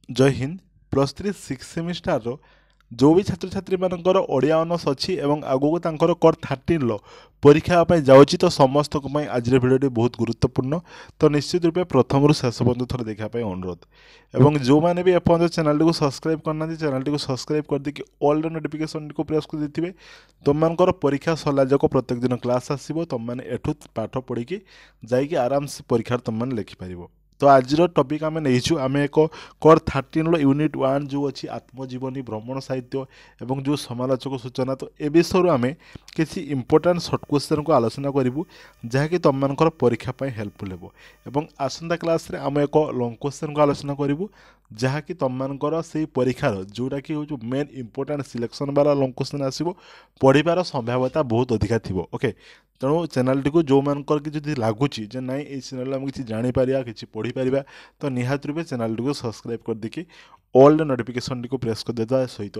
जय Hind plus three six semester जो भी छात्र छात्री मानकर ओडिया ऑनर्स अच्छी एवं आगू तांकर कर 13 परीक्षा जाऊँगी तो समस्त आज भिडियो बहुत गुरुत्वपूर्ण तो निश्चित रूपे प्रथम रु शेष पर्यंत थोड़े देखापी अनुरोध एवं जो मैंने भी एपर्यंत चैनल टी को सब्सक्राइब करना चैनल टी को सब्सक्राइब कर देकी ऑल नोटिफिकेशन को प्रेस कर देते तुम परीक्षा सरला जाक प्रत्येक दिन क्लास आसो तुम मैंने एठू पाठ पढ़ी जाकि आराम से परीक्षा तुम मैंने लिखिपर तो आज टॉपिक आम नहीं आम एक कर 13 यूनिट 1 जो अच्छी आत्मजीवनी भ्रमण साहित्य एवं जो समालोचक सूचना तो ए विषय आम किसी इंपोर्टाट सर्ट क्वेश्चन को आलोचना करूँ जहाँकि तुम मान परीक्षा हेल्पफुल हो एवं आसंता क्लास रे आम एक लंग क्वेश्चन को आलोचना करूँ जहाँकि तुम मानकर से परीक्षार जोटा कि जो मेन इंपोर्टाट सिलेक्शन वाला लंग क्वेश्चन आसो पढ़ार संभाव्यता बहुत अधिका थी ओके तेणु चैनल टी को जो मानकर कि जब लगुच ना ये चैनल आम किसी जापर कि पढ़ी पार तो निहाती रूपे चैनल टी को सब्सक्राइब कर देकी ऑल नोटिफिकेशन टी को प्रेस कर देता सहित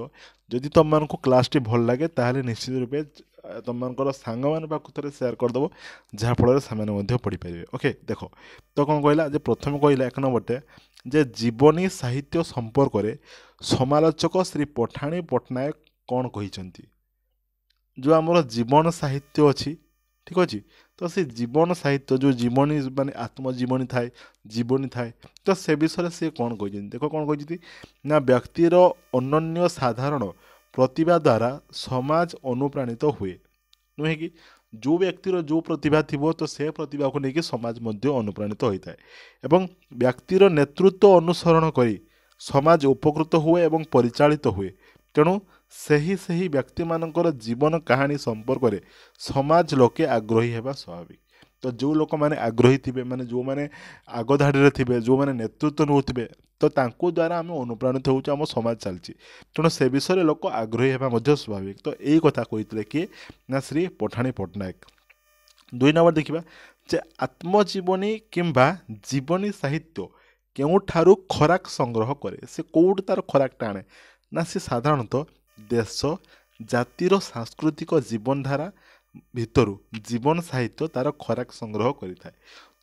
जदि तुम मानक क्लास टी भल लगे ताहले निश्चित रूपे तुम मानकर सांग मान पाक थे सेयार करदेव जहाँफल से पढ़ी पारे ओके देख तो कौन कहला प्रथम कहला एक नंबरटे जे जीवनी साहित्य संपर्क में समालोचक श्री पठाणी पट्टनायक कौन कहते जो आमर जीवन साहित्य अच्छी ठीक अच्छे तो से जीवन साहित्य जो जीवनी माने आत्मजीवनी थाए जीवनी थाए तो से विषय से कौन कहते देख कौन कहते ना व्यक्तिर अनन्य साधारण प्रतिभा द्वारा समाज अनुप्राणित हुए नुहे कि जो व्यक्तिर जो प्रतिभा थी तो से प्रतिभा को लेकिन समाज मध्य अनुप्राणित होता है एवं व्यक्तिर नेतृत्व अनुसरण करी समाज उपकृत हुए एवं परिचालित हुए तेणु सही व्यक्ति मानकर जीवन कहानी संपर्क में समाज लोके आग्रही हेबा स्वाभाविक तो जो लोक मैंने आग्रही थे माने जो मैंने आग धाड़ी थे जो मैंने नेतृत्व नौथे तो तांको द्वारा आम अनुप्राणित होउछ आम समाज चलची तेणु से विषय लोक आग्रही हेबा स्वाभाविक तो यही कथा कही किए ना श्री पठाणी पट्टनायक दुई नंबर देखा जे आत्मजीवनी किंबा जीवनी साहित्य केउठारु खराक संग्रह करे से कौट तार खराकटा आने ना से साधारणतः देश जातिर सांस्कृतिक जीवनधारा भितरु जीवन साहित्य तार खराक संग्रह करिथाए।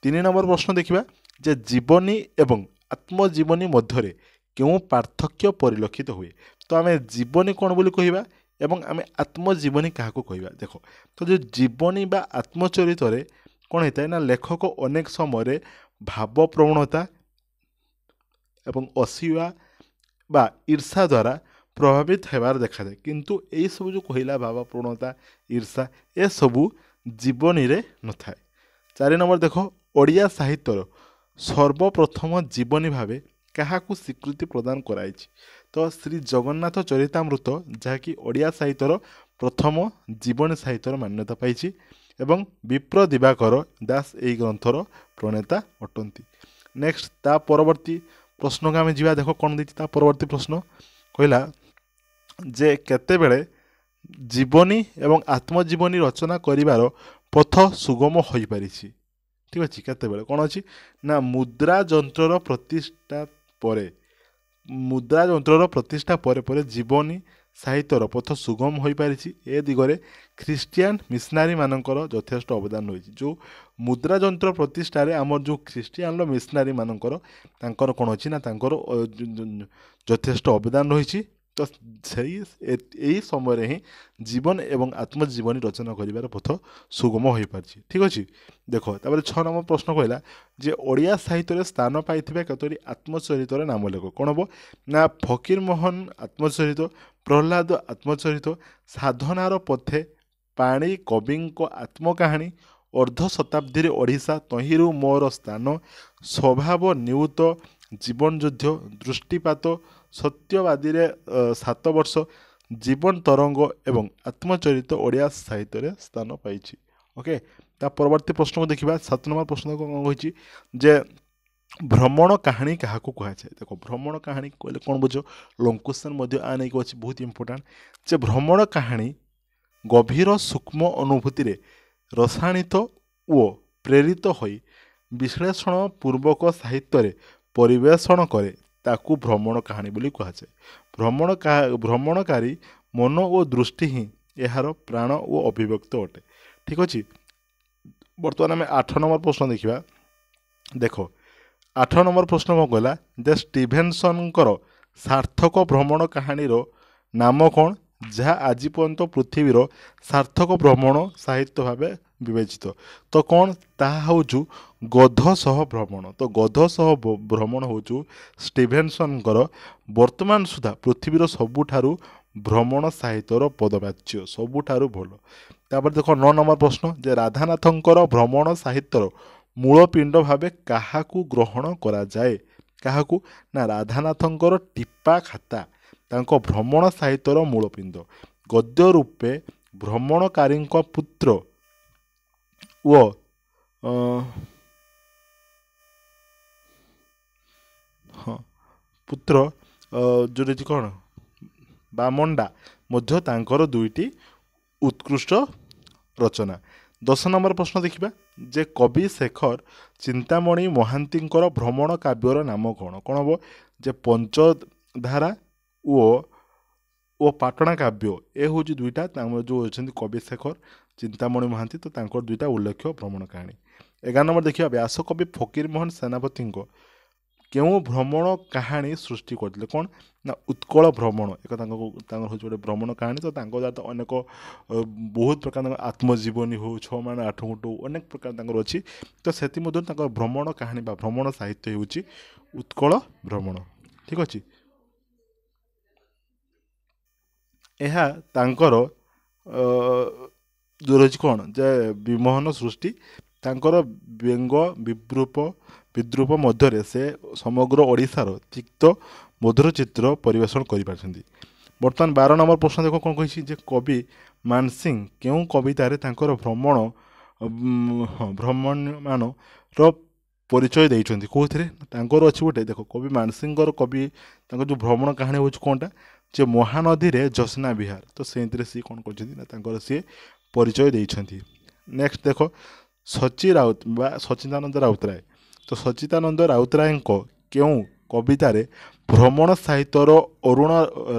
3 नंबर प्रश्न देखिबा जे जीवनी एवं आत्मजीवनी मध्यरे केउ पार्थक्य परिलक्षित हुए तो आम जीवनी कौन बोली कहिबा एवं आम आत्मजीवनी क्या कहवा देख तो जो जीवनी बा आत्मचरित कौन होता है ना लेखक अनेक समय भाव प्रवणता एवं असूया बा ईर्षा द्वारा प्रभावित होबार देखा जाए किंतु यही सब जो कहला भाव प्रवणता ईर्षा ए सबू जीवनी रे न थाए। 4 नंबर देख ओडिया साहित्यर सर्वप्रथम जीवनी भावे क्या स्वीकृति प्रदान कराई तो श्री जगन्नाथ चरितामृत जहाँकि ओडिया साहित्यर प्रथम जीवनी साहित्यर मान्यता पाई एवं विप्र दिवाकर दास यही ग्रंथर प्रणेता अटंती। नेक्स्ट ता परवर्ती प्रश्न को आम जा देख कौन देखिए परवर्ती प्रश्न कहला जे केतेबेले जीवनी एवं आत्मजीवनी रचना करिवार पथ सुगम हो पारि ठीक अच्छे केतेबेले कौन अच्छी ना मुद्रा जंत्रर प्रतिष्ठा परे मुद्रा जंत्रर प्रतिष्ठा परे परे जीवनी साहित्यर पथ सुगम हो पारि ए दिगरे ख्रीस्टियान मिशनारी मानकर यथेष्ट अवदान रही जो मुद्रा जंत्र प्रतिष्ठार आमर जो ख्रीस्टियान मिशनारी मानकर तांकर कौन अच्छी ना तांकर यथेष्ट अवदान रही तो यही समय ही जीवन एवं आत्मजीवनी रचना करिवार पथ सुगम हो पारि ठीक अच्छे देख तापर 6 नंबर प्रश्न कहला जे ओडिया साहित्य स्थान पाई कतोटी आत्मचरित नाम लेख कौन हम ना फकीर मोहन आत्मचरित प्रहलाद आत्मचरित साधनार पथे पाणी कवि आत्मकाहानी अर्ध शताब्दी ओडिशा तहिरु मोर स्थान स्वभाव नियुत जीवन युद्ध दृष्टिपात सत्यवादी 7 वर्ष जीवन तरंग एवं आत्मचरित ओडिया साहित्य स्थान पाई ओके ता परवर्ती प्रश्न को देखा 7 नंबर प्रश्न को कौन कही जे भ्रमण कहानी क्या कहुए देख भ्रमण कहानी कहले कौन बुझ लंग क्वेश्चन आने को अच्छी बहुत इंपोर्टाट जे भ्रमण कहानी गभीर सूक्ष्म अनुभूति रसायनित ओ प्रेरित होई विश्लेषण पूर्वक साहित्य परिवेषण करे ताकू भ्रमण कहानी बोली कहुए भ्रमणकारी मन और दृष्टि ही यार प्राण और अभिव्यक्त अटे ठीक अच्छे। बर्तमान आम 8 नंबर प्रश्न देखा देख 8 नंबर प्रश्न कौन कहला जे स्टीभेनसनकर सार्थक भ्रमण कहानीर नाम कौन जहाँ आज पर्यंत पृथ्वीर सार्थक भ्रमण साहित्य भाव विवेचित तो कौन ताहा होचु गध सह भ्रमण तो गध सह भ्रमण होचु स्टीभेनसनकर वर्तमान सुधा पृथ्वीर सबुठारु भ्रमण साहित्यर पदवाच्य सबुठारु भल। तापर देख 9 नंबर प्रश्न जे राधानाथंकर भ्रमण साहित्यर मूलपिंड भावे काहाकू ग्रहण करा जाए काहाकू ना राधानाथंकर टीपा खाता तांको भ्रमण साहित्यर मूलपिंड गद्य रूपे भ्रमणकारी पुत्र ओ हाँ पुत्र जोटी कौन बामंडा मध्य तांकर दुईटी उत्कृष्ट रचना। 10 नंबर प्रश्न देखिबा जे कवि शेखर चिंतामणि महांतींकर भ्रमण काव्यर नाम कौन कौन हम जे पंचधारा ओ पाटणा काव्य ए हूँ दुईटा जो अच्छा कवि शेखर चिंतामणि महांती तो तांकर दुईटा उल्लेख्य भ्रमण कहानी। 11 नंबर देखिए व्यासकवि फकीर मोहन सेनापति क्यों भ्रमण कहानी सृष्टि करते कौन ना उत्कल भ्रमण एक हूँ गोटे भ्रमण कहानी तो द्वारा अनेक बहुत प्रकार आत्मजीवनी हो 6 माण 8 गुंठ अनेक प्रकार अच्छी तो से भ्रमण कहानी बा भ्रमण साहित्य हूँ उत्कल भ्रमण ठीक अच्छे यह तांकर जो रही कौन जे विमोहन सृष्टि तांकर व्यंग विद्रूप मध्य से समग्र ओडिशार तिक्त मधुर चित्र परिवेशन कर बर्तमान 12 नंबर प्रश्न देख कौन कही जे कवि मानसिंह क्यों कवितार तांकर भ्रमण परिचय देइछन्ति कोथिरे तांकर अछि गोटे देख कवि मानसिंहर कवि तांकर जो भ्रमण कहानी होछ कोनटा जे महानदी रे जसना विहार तो सेंतरे सी कोन करछन्ति ना तांकर सी परिचय देइछन्ति। नेक्स्ट देख सची राउत बा सचिदानंद राउतराय तो सचिदानंद राउतराय क्यों कवितार भ्रमण साहित्यर अरुण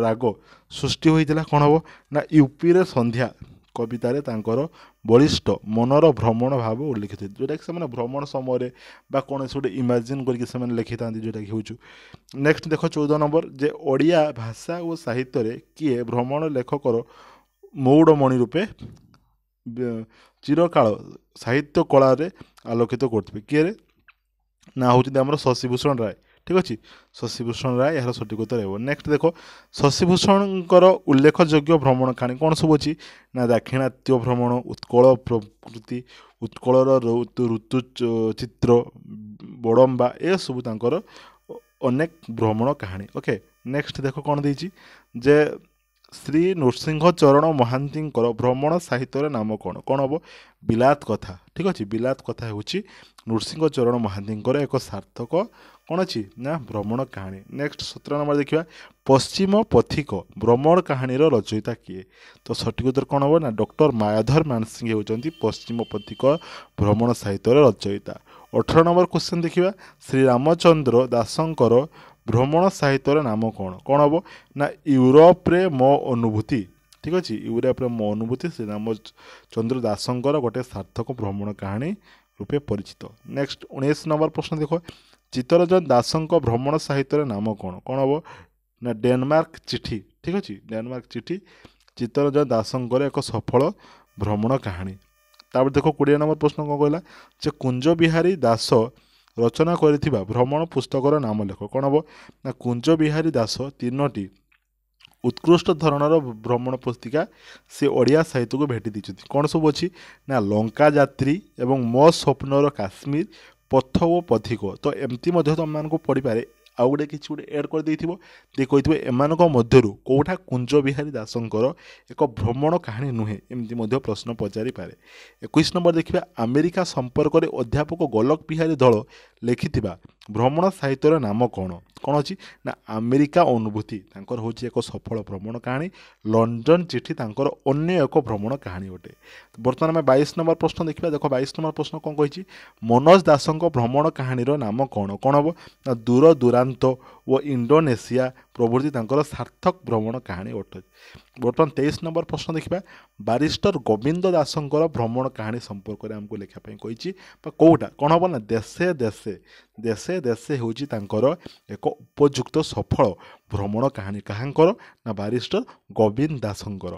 राग सृष्टि होइतिला कोन हबो ना यूपी रे संध्या कवितार तांकर बलिष्ठ मनर भ्रमण भाव उल्लेखित जोटा कि से भ्रमण समय बा कौन गोटे इमाजिन करके लिखि था जोटा कि हूँ। नेक्स्ट देख 14 नंबर जे ओडिया भाषा और साहित्य किए भ्रमण लेखकर मौड़मणि रूपे चिरकाल साहित्य कला आलोकित करते किए ना हूँ शशिभूषण राय ठीक अच्छे शशिभूषण राय यार सठिक उत्तर रहा। नेक्स्ट देख शशिभूषण उल्लेखयोग्य भ्रमण कहानी कौन सब अच्छी ना दाक्षिणात्य भ्रमण उत्कल प्रकृति उत्कल ऋतु चित्र बड़म्बा ए सब तांकर अनेक भ्रमण कहानी ओके। नेक्स्ट देख कौन देती जे श्री नृसिंह चरण महांती भ्रमण साहित्यर नाम कौन कौन हम बिलात कथा ठीक अच्छे बिलात कथा हूँ नृसिंह चरण महांती एक सार्थक कौन अच्छी ना भ्रमण कहानी। नेक्स्ट 17 नंबर देखा पश्चिम पथिक भ्रमण कहानी रचयिता किए तो सठिक उत्तर कौन हम ना डॉक्टर मायाधर मानसिंह होती पश्चिम पथिक भ्रमण साहित्यर रचयिता। 18 नंबर क्वेश्चन देखा श्री रामचंद्र दासंकर भ्रमण साहित्यर नाम कौन कौन हम ना यूरोप रे मो अनुभूति ठीक अच्छे यूरोप रे मो अनुभूति श्री रामचंद्र दासंकर गोटे सार्थक भ्रमण कहानी रूपे परिचित। नेक्स्ट 19 नंबर प्रश्न देख चित्तरंजन दासंक भ्रमण साहित्यर नाम कौन कौन हम ना डेनमार्क चिठी ठीक अच्छे डेनमार्क चिठी चित्तरंजन दासंकर एक सफल भ्रमण कहानी। तापर देख 20 नंबर प्रश्न कौन कहला जे कुंज बिहारी दास रचना करिथिबा भ्रमण पुस्तकर नाम लेख कौन हम ना कुंज बिहारी दास 3टी उत्कृष्ट धरणर भ्रमण पुस्तिका से ओडिया साहित्य को भेटी देइछथि कौन सब अच्छी ना लंका यात्री एवं मो स्वप्नर काश्मीर पथ ओ पथिक तो एमती तुम पढ़ी पारे आउ गोटे कि गोटे एड कर कही एमान मध्यरु कौटा कुंज बिहारी दासंकर एक भ्रमण कहानी नुहे एमती प्रश्न पचारि पारे। 21 नंबर देखिए अमेरिका संपर्क में अध्यापक गोलक बिहारी दल लिखिथिबा भ्रमण साहित्यर नाम कौन कौन अच्छी ना अमेरिका अनुभूति तांकर होची एक सफल भ्रमण कहानी लंडन चिठी तांकर अन्य एक भ्रमण कहानी अटे। बर्तमान में 22 नंबर प्रश्न देखा देख 22 नंबर प्रश्न कौन कही मनोज दासंक भ्रमण कहानी नाम कौन कौन हम ना दूर दूरांत ଓ ଇଣ୍ଡୋନେସିଆ ପ୍ରଭୃତି ତାଙ୍କର ସାର୍ଥକ ଭ୍ରମଣ କାହାଣୀ ଅଟେ। ବର୍ତ୍ତମାନ 23 ନମ୍ବର ପ୍ରଶ୍ନ ଦେଖିବା। ବାରିଷ୍ଟର ଗୋବିନ୍ଦ ଦାସଙ୍କର ଭ୍ରମଣ କାହାଣୀ ସମ୍ପର୍କରେ ଆମକୁ ଲେଖିବା ପାଇଁ କହିଛି। ବା କେଉଁଟା କ'ଣ ହେବ ନା ଦେଶେ ଦେଶେ ଦେଶେ ଦେଶେ ହେଉଛି ତାଙ୍କର ଏକ ଉପଯୁକ୍ତ ସଫଳ ଭ୍ରମଣ କାହାଣୀ। କାହାଙ୍କର ନା ବାରିଷ୍ଟର ଗୋବିନ୍ଦ ଦାସଙ୍କର।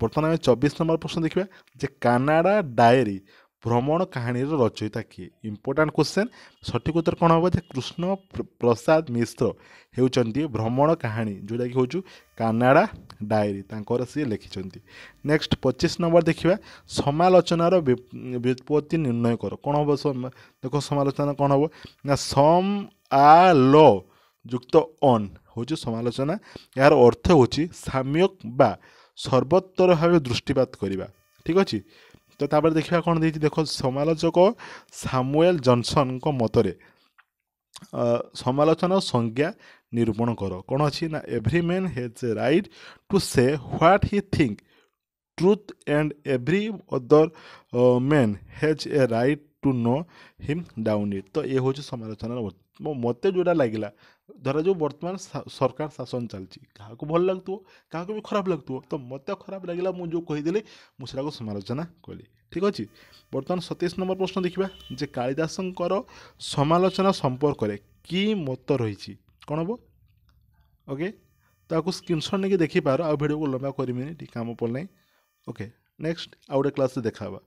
ବର୍ତ୍ତମାନ ଆମେ 24 ନମ୍ବର ପ୍ରଶ୍ନ ଦେଖିବା ଯେ କାନାଡ଼ା ଡାଏରୀ ଭ୍ରମଣ କାହାଣୀର ରଚୟିତା କିଏ? Important question. ସଠିକ୍ ଉତ୍ତର କ'ଣ ହେବ ଯେ କୃଷ୍ଣ ପ୍ରସାଦ ମିଶ୍ର ହେଉଛନ୍ତି ଭ୍ରମଣ କାହାଣୀ ଯେଉଁଟାକି ହେଉଛି କାନାଡ଼ା ଡାଏରୀ ତାଙ୍କର ସିଏ ଲେଖିଛନ୍ତି। ନେକ୍ସଟ 25 ନମ୍ବର ଦେଖିବା ସମାଲୋଚନାର ବ୍ୟୁତ୍ପତ୍ତି ନିର୍ଣ୍ଣୟ କର। କ'ଣ ହେବ ଦେଖ ସମାଲୋଚନା କ'ଣ ହେବ ନା ସମ୍ ଆ ଲ ଯୁକ୍ତ ଅନ୍ ହେଉଛି ସମାଲୋଚନା। ଏହାର ଅର୍ଥ ହେଉଛି ସାମ୍ୟକ ବା ସର୍ବୋତ୍ତର ଭାବେ ଦୃଷ୍ଟିପାତ କରିବା। ଠିକ୍ ଅଛି। ତ ତାପରେ ଦେଖିବା କ'ଣ ଦେଇଛି ଦେଖ ସମାଲୋଚକ ସାମୁଏଲ ଜନସନଙ୍କ ମତରେ ସମାଲୋଚନା ସଂଜ୍ଞା ନିରୂପଣ କର। କ'ଣ ଅଛି ନା every man has a right to say what he think truth and every other man has a right to knock him down it. ତ ଏ ହେଉଛି ସମାଲୋଚନାର ମୋତେ ଯେଉଁଟା ଲାଗିଲା ଧରାଯାଉ ବର୍ତ୍ତମାନ ସରକାର ଶାସନ ଚାଲିଛି କାହାକୁ ଭଲ ଲାଗୁଥିବ କାହାକୁ ବି ଖରାପ ଲାଗୁଥିବ। ତ ମୋତେ ଖରାପ ଲାଗିଲା ମୁଁ ଯେଉଁ କହିଦେଲି ମୁଁ ସେଟାକୁ ସମାଲୋଚନା କଲି। ଠିକ୍ ଅଛି। ବର୍ତ୍ତମାନ 27 ନମ୍ବର ପ୍ରଶ୍ନ ଦେଖିବା ଯେ କାଳିଦାସଙ୍କର ସମାଲୋଚନା ସମ୍ପର୍କରେ କି ମତ ରହିଛି। କ'ଣ ହେବ ଓକେ ତାକୁ ସ୍କ୍ରିନଶଟ୍ ନେଇକି ଦେଖିପାର। ଆଉ ଭିଡ଼ିଓକୁ ଲମ୍ବା କରିବିନି ଟିକେ କାମ ପଡ଼ିଲାଣି। ଓକେ ନେକ୍ସଟ ଆଉ ଗୋଟେ କ୍ଲାସ୍ରେ ଦେଖା ହେବା।